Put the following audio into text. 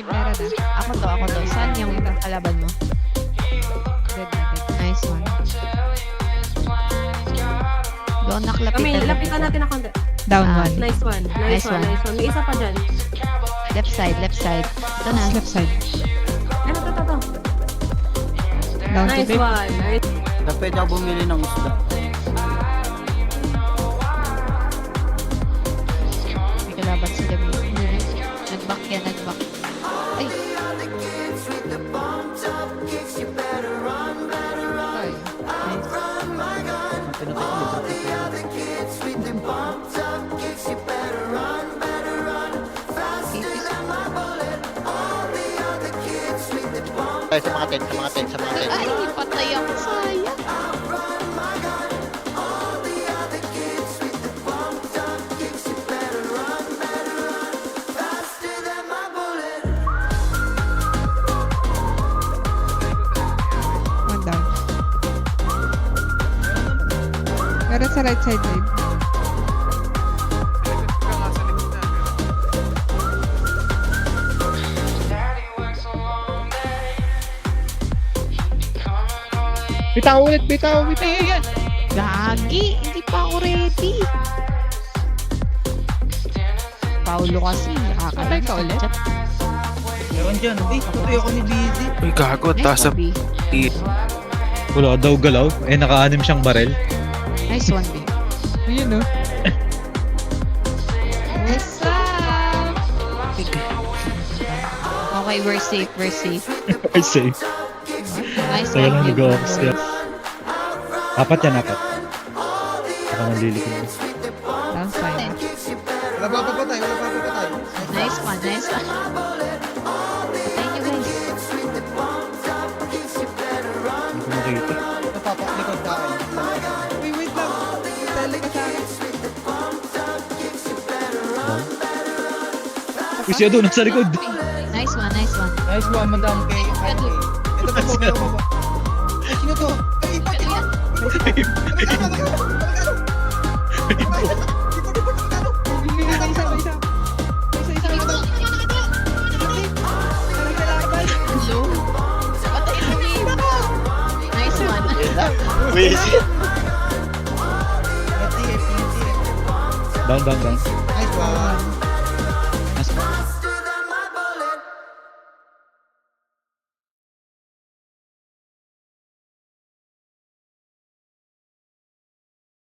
meron ah. Ako to. Saan yung kalaban mo? Dead na dead. Nice one. Doon naklapitan. Kami, lapitan natin na konti. Down Ah, one. Nice one. Nice Nice one. one. Nice one. May isa pa dyan. Left side. Ito na. Left side. Ano to? Down to Nice dead. one. Nice. Na pwede ako bumili ng isda. May kalaban si Gabi. Nag-back yan. Ay! Ay. Nice. Ang pinutok tayo sa mga tent. Ay, patay ako. Sayang. One down. Meron sa right side live. Bitaw ulit, bitaw. Yan. Gagi! Hindi pa ako ready. Paulo kasi. Patay ka ulit? Meron dyan. Patay ako ni Busy. Uy, gago. Taas sa B. Wala daw galaw. Naka-anim siyang barel. Nice one, B. Ayun no. What's up? Okay, we're safe. Ay, safe. Nice Tagal one, na B. nag-office ka. Apat yan. Ako nalilikod. Down side. Wala pa papatay. Nice one. Patayin nyo, guys. Hindi ko makita. Napapaklikod tayo. Wait lang. Tali ka sa akin. Uy, siya doon. Nasa likod. Nice one. Nice one, Madam K. Ito. Ito po. Sino to? Ay, Ito yan. Hello? Patayin mo, game. Nice one. Down. Nice one.